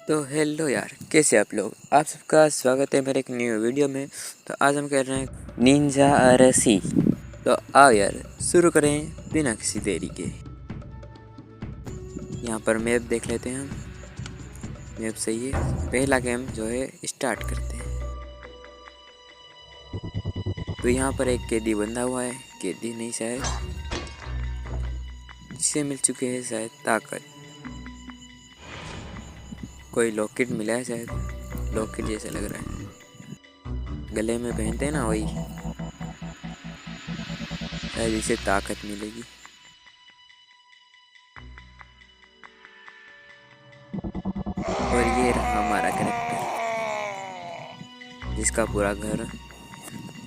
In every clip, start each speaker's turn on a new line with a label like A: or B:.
A: तो हेलो यार, कैसे आप लोग। आप सबका स्वागत है मेरे एक न्यू वीडियो में। तो आज हम कर रहे हैं निंजा आरसी। तो आओ यार शुरू करें बिना किसी देरी के। यहाँ पर मैप देख लेते हैं हम। मैप सही है। पहला गेम जो है स्टार्ट करते हैं। तो यहाँ पर एक कैदी बंधा हुआ है। कैदी नहीं शायद, जिसे मिल चुके हैं शायद ताकत। कोई लॉकेट मिला है शायद, लॉकेट जैसा लग रहा है। गले में पहनते हैं ना, वही शायद इसे ताकत मिलेगी। और ये रहा हमारा कैरेक्टर, जिसका पूरा घर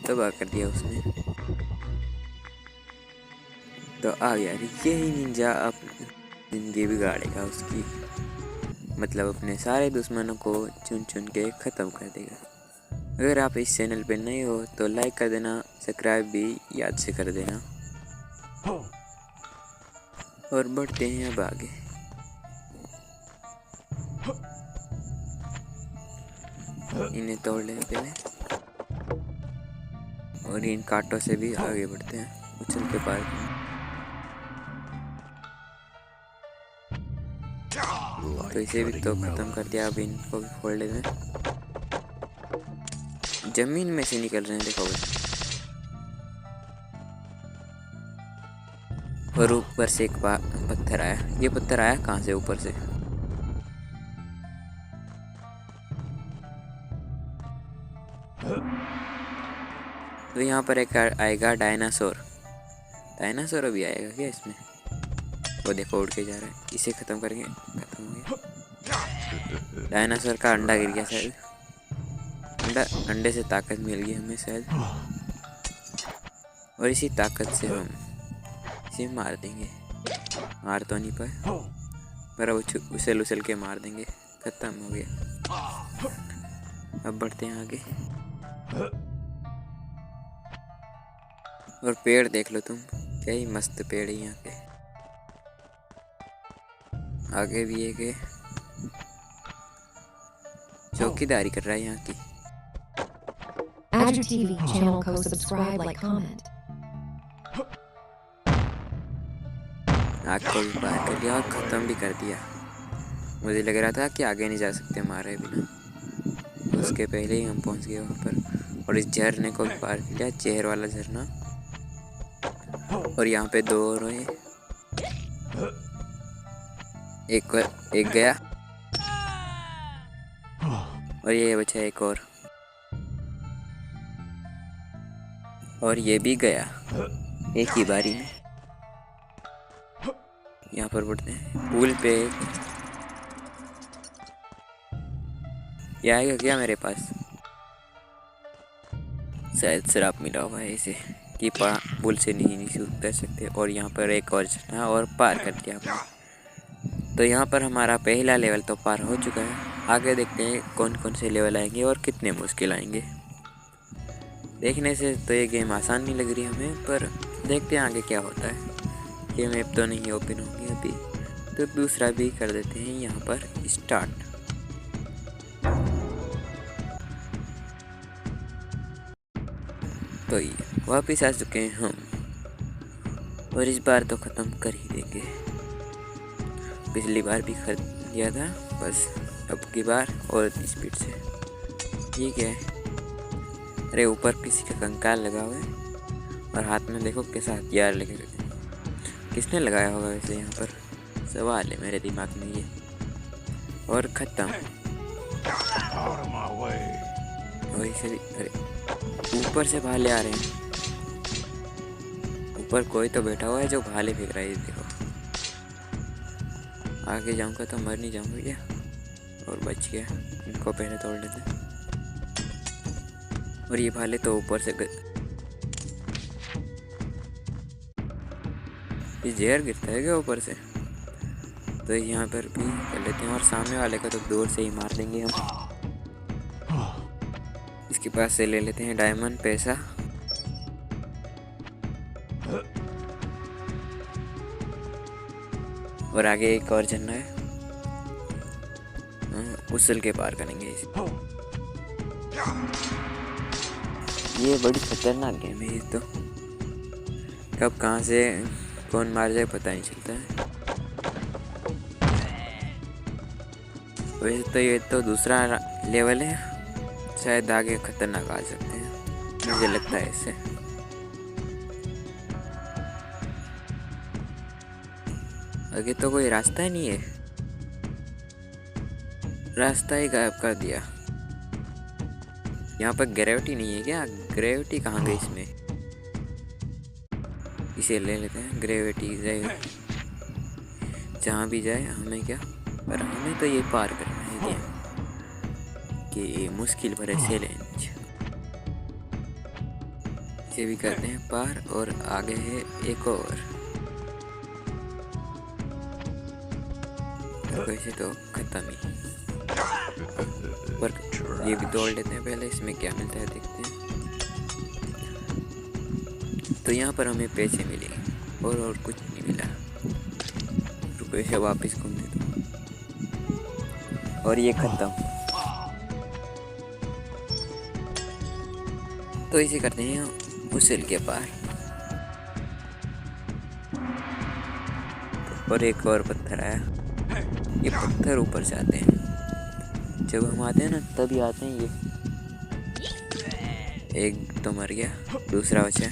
A: तबाह कर दिया उसने। तो आ यार, यही निंजा अपनी जिंदगी बिगाड़ेगा उसकी। मतलब अपने सारे दुश्मनों को चुन चुन के ख़त्म कर देगा। अगर आप इस चैनल पे नए हो तो लाइक कर देना, सब्सक्राइब भी याद से कर देना। और बढ़ते हैं अब आगे। इन्हें तोड़ लेते पहले, और इन कांटों से भी आगे बढ़ते हैं उछल के पार। तो इसे भी तो खत्म कर दिया। अब इनको भी फोड़ लेते हैं। जमीन में से निकल रहे हैं, देखो। और ऊपर से एक पत्थर आया। ये पत्थर आया कहाँ से? ऊपर से। तो यहाँ पर एक आएगा डायनासोर। डायनासोर अभी आएगा क्या इसमें? वो देखो उड़ के जा रहा है। इसे खत्म करके खत्म हो गया। डायनासोर का अंडा गिर गया शायद। अंडे से ताकत मिल गई हमें शायद। और इसी ताकत से हम इसे मार देंगे। मार तो नहीं पाए, पर अब उछल उछल के मार देंगे। खत्म हो गया। अब बढ़ते हैं आगे। और पेड़ देख लो तुम, क्या ही मस्त पेड़ है यहाँ के। आगे भी एक है, चौकीदारी कर रहा है यहाँ की।
B: Add your TV channel को subscribe, like, comment.
A: आग को भी पार कर लिया और ख़त्म भी कर दिया। मुझे लग रहा था कि आगे नहीं जा सकते मारे बिना। उसके पहले ही हम पहुँच गए वहाँ पर। और इस झरने को भी पार कर लिया, जहर वाला झरना। और यहाँ पे दो और हैं। एक गया, और ये बचा एक और ये भी गया एक ही बारी में। यहाँ पर बढ़ते हैं पुल पे। ये आएगा क्या मेरे पास? शायद श्राप मिला हुआ है इसे कि पुल से नहीं उतर सकते। और यहाँ पर एक और झरना और पार कर दिया हमने। तो यहाँ पर हमारा पहला लेवल तो पार हो चुका है। आगे देखते हैं कौन कौन से लेवल आएंगे और कितने मुश्किल आएंगे। देखने से तो ये गेम आसान नहीं लग रही हमें, पर देखते हैं आगे क्या होता है। ये मैप तो नहीं ओपन होगी अभी, तो दूसरा भी कर देते हैं यहाँ पर स्टार्ट। तो ये वापस आ चुके हैं हम, और इस बार तो ख़त्म कर ही देंगे। पिछली बार भी कर दिया था, बस अब की बार और स्पीड से। ये क्या है? अरे ऊपर किसी का कंकाल लगा हुआ है, और हाथ में देखो कैसा हथियार लेके। किसने लगाया होगा वैसे? यहाँ पर सवाल है मेरे दिमाग में ये। और ख़त्म। वही अरे ऊपर से भाले आ रहे हैं। ऊपर कोई तो बैठा हुआ है जो भाले फेंक रहा है। देखो आगे जाऊंगा तो मर नहीं जाऊंगा क्या? और बच गया। इनको पहले तोड़ लेते। और ये भाले तो ऊपर से ये जहर गिरता है क्या ऊपर से? तो यहाँ पर भी कर लेते हैं। और सामने वाले को तो दूर से ही मार देंगे हम। इसके पास से ले लेते हैं डायमंड, पैसा। और आगे एक और झरना है। उछल के पार करेंगे इसे। ये बड़ी खतरनाक गेम है ये तो, कब कहाँ से कौन मार जाए पता नहीं चलता है। वैसे तो ये तो दूसरा लेवल है, शायद आगे खतरनाक आ सकते हैं मुझे लगता है इससे। आगे तो कोई रास्ता ही नहीं है, रास्ता ही गायब कर दिया। यहाँ पर ग्रेविटी नहीं है क्या? ग्रेविटी कहाँ गई इसमें? इसे ले लेते हैं, ग्रेविटी जाए जहाँ भी जाए हमें क्या, पर हमें तो ये पार करना है गेम कि मुश्किल भरे चैलेंज। ये भी करते हैं पार और आगे है एक और। वैसे तो खत्म ही, पर ये भी तोड़ लेते हैं पहले, इसमें क्या मिलता है देखते हैं। तो यहाँ पर हमें पैसे मिले और कुछ नहीं मिला। रुपये से वापस घूम दे और ये खत्म। तो इसे करते हैं उछल के पार। और एक और पत्थर आया, ये पत्थर ऊपर से आते हैं, जब हम आते हैं ना तभी आते हैं ये। एक तो मर गया, दूसरा बचा,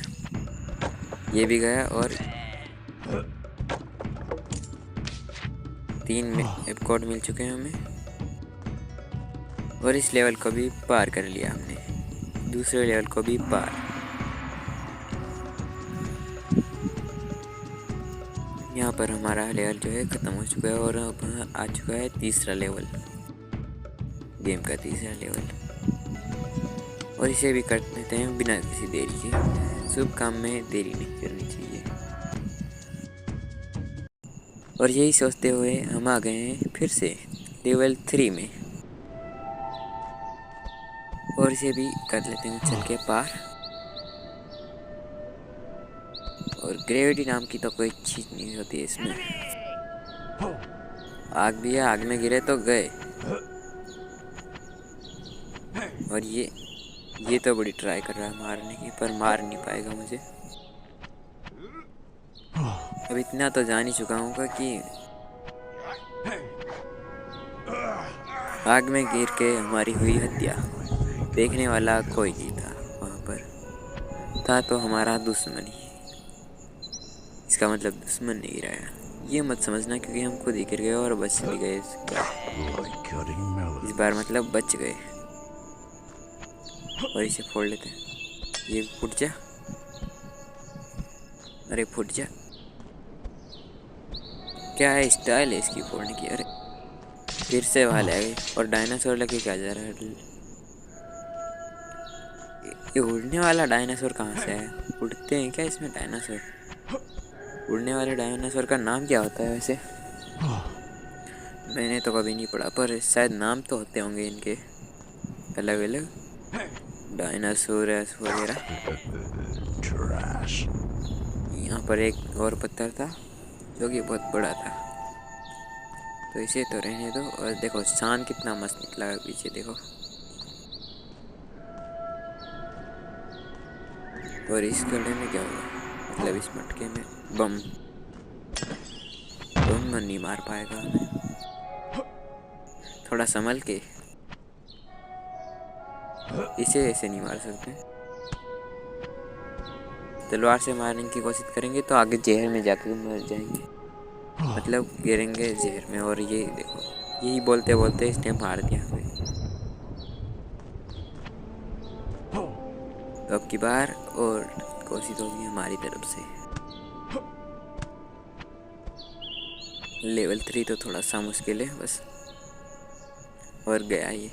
A: ये भी गया और 3 एपकॉर्ड मिल चुके हैं हमें। और इस लेवल को भी पार कर लिया हमने, दूसरे लेवल को भी पार। यहाँ पर हमारा लेवल जो है ख़त्म हो चुका है और अब आ चुका है तीसरा लेवल, गेम का तीसरा लेवल। और इसे भी कर देते हैं बिना किसी देरी के, शुभ काम में देरी नहीं करनी चाहिए। और यही सोचते हुए हम आ गए हैं फिर से लेवल 3 में, और इसे भी कर लेते हैं चल के पार। और ग्रेविटी नाम की तो कोई चीज़ नहीं होती है इसमें। आग भी है, आग में गिरे तो गए। और ये तो बड़ी ट्राई कर रहा है मारने की, पर मार नहीं पाएगा मुझे। अब इतना तो जान ही चुका हूँ कि आग में गिर के हमारी हुई हत्या, देखने वाला कोई नहीं था वहाँ पर, था तो हमारा दुश्मन ही। इसका मतलब दुश्मन नहीं गिराया, ये मत समझना, क्योंकि हम खुद ही गिर गए और बच भी गए इस बार मतलब बच गए। और इसे फोड़ लेते हैं, ये फूट जा, अरे फूट जा। क्या है स्टाइल है इसकी फोड़ने की। अरे फिर से भाल आ गई, और डायनासोर लेके क्या जा रहा है? ये उड़ने वाला डायनासोर कहाँ से है? उड़ते हैं क्या इसमें डायनासोर? उड़ने वाले डायनासोर का नाम क्या होता है वैसे? मैंने तो कभी नहीं पढ़ा, पर शायद नाम तो होते होंगे इनके अलग अलग, डायनासोर वगैरह। यहाँ पर एक और पत्थर था जो कि बहुत बड़ा था, तो इसे तो रहने दो। और देखो चांद कितना मस्त निकला है पीछे, देखो। और इस गड्ढे में क्या हुआ, मतलब इस मटके में बम नहीं मार पाएगा हमें। थोड़ा संभल के, इसे ऐसे नहीं मार सकते। तलवार से मारने की कोशिश करेंगे तो आगे जहर में जाकर मर जाएंगे, मतलब गिरेंगे जहर में। और ये देखो, यही बोलते बोलते इसने मार दिया हमें। तो अब की बार और कोशिश होगी हमारी तरफ से। लेवल 3 तो थोड़ा सा मुश्किल है बस, और गया ये।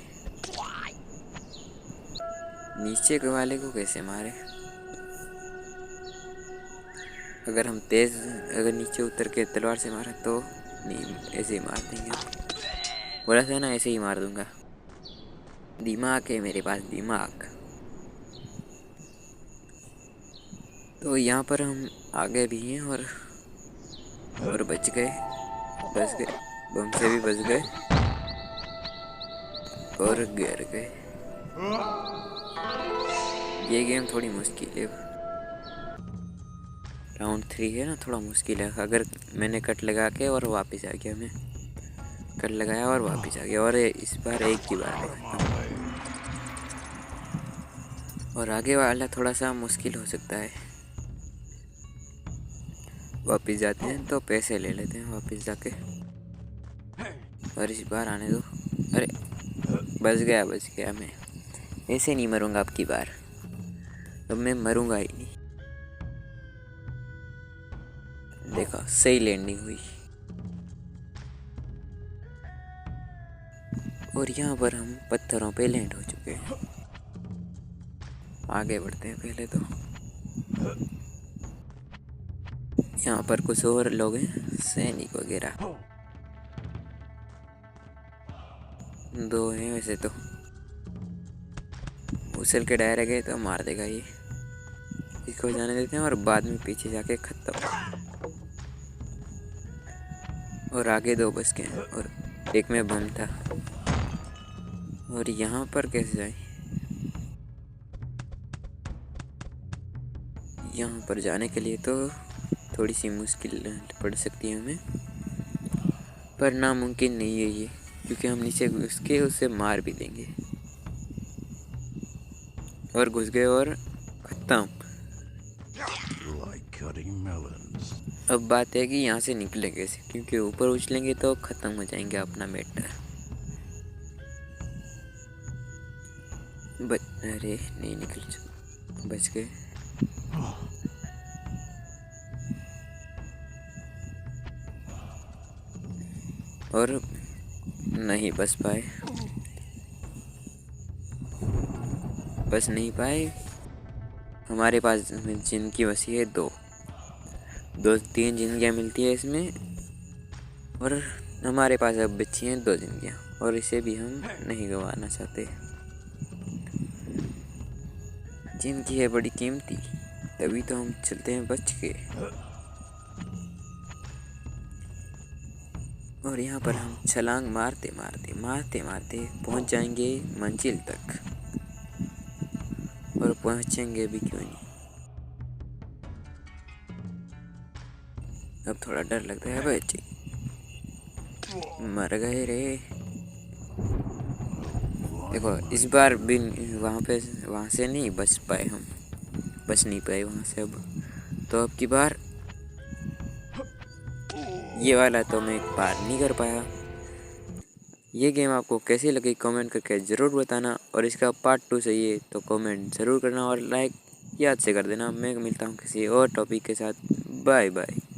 A: नीचे के वाले को कैसे मारे? अगर हम अगर नीचे उतर के तलवार से मारा तो नहीं, ऐसे ही मार देंगे। बोला था ना ऐसे ही मार दूंगा, दिमाग है मेरे पास, दिमाग। तो यहाँ पर हम आगे भी हैं और बच गए, बच गए, बम से भी बच गए। और गिर गए। ये गेम थोड़ी मुश्किल है। राउंड 3 है ना, थोड़ा मुश्किल है। अगर मैंने कट लगा के और वापस आ गया, मैं कट लगाया और वापस आ गया, और इस बार एक ही बार में खत्म। और आगे वाला थोड़ा सा मुश्किल हो सकता है। वापस जाते हैं तो पैसे ले लेते हैं वापस जाके, और इस बार आने दो। अरे बच गया मैं। ऐसे नहीं मरूंगा अब की बार, अब मैं मरूंगा ही नहीं। देखा, सही लैंडिंग हुई। और यहाँ पर हम पत्थरों पे लैंड हो चुके हैं। आगे बढ़ते हैं। पहले तो यहाँ पर कुछ और लोग हैं, सैनिक वगैरह 2 हैं वैसे तो। उछल के डायरेक्ट गए तो मार देगा ये। इसको जाने देते हैं और बाद में पीछे जाके खत्म। और आगे 2 बच गए हैं और एक में बम था। और यहाँ पर कैसे जाए? यहाँ पर जाने के लिए तो थोड़ी सी मुश्किल पड़ सकती है हमें, पर नामुमकिन नहीं है ये, क्योंकि हम नीचे घुस के उसे मार भी देंगे। और घुस गए और खत्म। अब बात है कि यहाँ से निकले कैसे, क्योंकि ऊपर उछलेंगे तो खत्म हो जाएंगे अपना मैटर। अरे नहीं निकल, बच गए। और नहीं बच नहीं पाए। हमारे पास जिंदगी बची है 3 जिंदगियां मिलती है इसमें, और हमारे पास अब बची हैं 2 जिंदगियां, और इसे भी हम नहीं गंवाना चाहते। जिंदगी है बड़ी कीमती, तभी तो हम चलते हैं बच के। और यहाँ पर हम छलांग मारते मारते पहुँच जाएंगे मंजिल तक, और पहुँचेंगे भी क्यों नहीं। अब थोड़ा डर लगता है बच्चे, मर गए रे। देखो इस बार भी वहाँ से नहीं बच पाए हम, बच नहीं पाए वहाँ से। अब तो अब की बार ये वाला तो मैं पार नहीं कर पाया। ये गेम आपको कैसी लगी कमेंट करके ज़रूर बताना, और इसका पार्ट 2 चाहिए तो कमेंट ज़रूर करना, और लाइक याद से कर देना। मैं मिलता हूँ किसी और टॉपिक के साथ। Bye bye.